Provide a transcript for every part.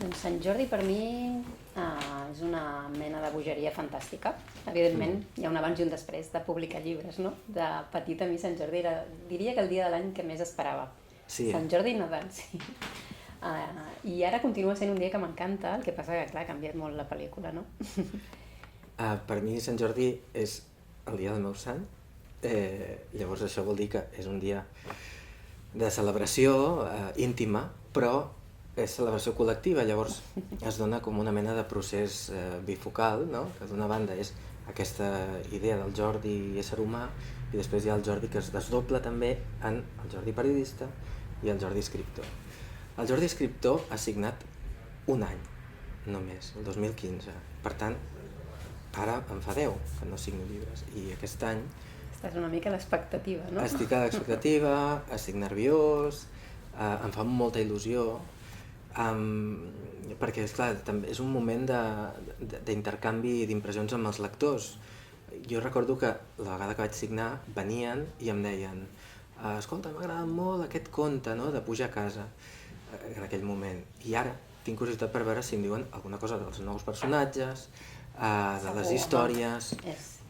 Doncs Sant Jordi per mi és una mena de bogeria fantàstica. Evidentment, hi ha un abans i un després de publicar llibres, no? De petita a mi Sant Jordi era, diria que el dia de l'any que més esperava. Sí. Sant Jordi i Nadal, sí. I ara continua sent un dia que m'encanta, el que passa que, clar, ha canviat molt la pel·lícula, no? Per mi Sant Jordi és el dia del meu sant, llavors això vol dir que és un dia de celebració íntima, però és celebració col·lectiva, llavors es dona com una mena de procés bifocal, no? Que d'una banda és aquesta idea del Jordi ésser humà i després hi ha el Jordi que es desdobla també en el Jordi periodista i el Jordi escriptor. El Jordi escriptor ha signat un any només, el 2015, per tant ara em fa 10 que no signo llibres i aquest any Estàs una mica a l'expectativa, no? estic a l'expectativa, estic nerviós, em fa molta il·lusió, perquè esclar, també és un moment d'intercanvi d'impressions amb els lectors. Jo recordo que la vegada que vaig signar venien i em deien escolta, m'ha agradat molt aquest conte, no?, de pujar a casa en aquell moment, i ara tinc curiositat per veure si em diuen alguna cosa dels nous personatges, de les històries,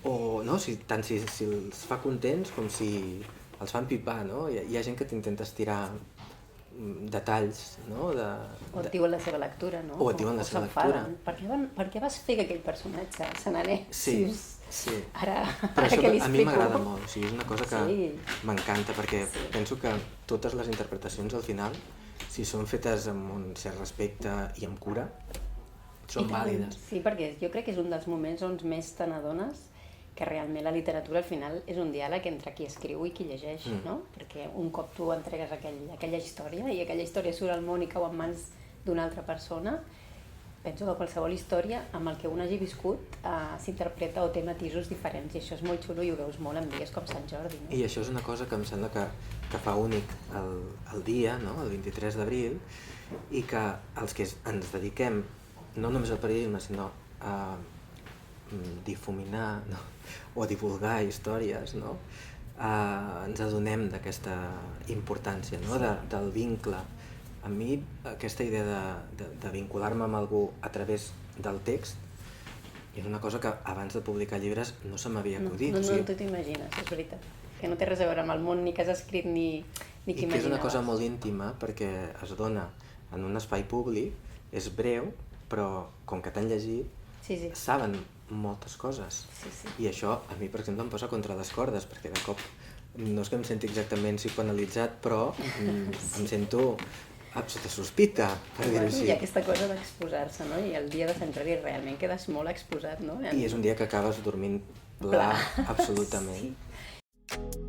o no, tant si els fa contents com si els fan pipar, no? Hi ha gent que t'intenta estirar detalls, no? O et diuen la seva lectura, no? O et diuen la seva lectura. Per què vas fer que aquell personatge se n'anés? Sí. Ara però això que li explico... a mi m'agrada molt, o sigui, és una cosa que m'encanta, perquè penso que totes les interpretacions al final, si són fetes amb un cert respecte i amb cura, són vàlides. Sí, perquè jo crec que és un dels moments on més te n'adones que realment la literatura al final és un diàleg entre qui escriu i qui llegeix, no? Perquè un cop tu entregues aquella història i aquella història surt al món i cau en mans d'una altra persona, penso que qualsevol història amb el que un hagi viscut s'interpreta o té matisos diferents, i això és molt xulo i ho veus molt en dies com Sant Jordi, no? I això és una cosa que em sembla que fa únic el dia, no?, el 23 d'abril, i que els que ens dediquem no només al periodisme, sinó a difuminar, no?, o a divulgar històries, no?, ens adonem d'aquesta importància, no?, del vincle. A mi aquesta idea de vincular-me amb algú a través del text és una cosa que abans de publicar llibres no se m'havia acudit. No t'ho t'imagines, és veritat. Que no té res a veure amb el món ni que has escrit ni que imaginaves. I que és una cosa molt íntima perquè es dona en un espai públic, és breu, però com que t'han llegit, saben moltes coses. I això a mi, per exemple, em posa contra les cordes, perquè de cop no és que em senti exactament psicoanalitzat, però em sento sota sospita, per dir-ho així. Hi ha aquesta cosa d'exposar-se, no? I el dia de Sant Jordi realment quedes molt exposat, no? I és un dia que acabes dormint pla, absolutament. Sí.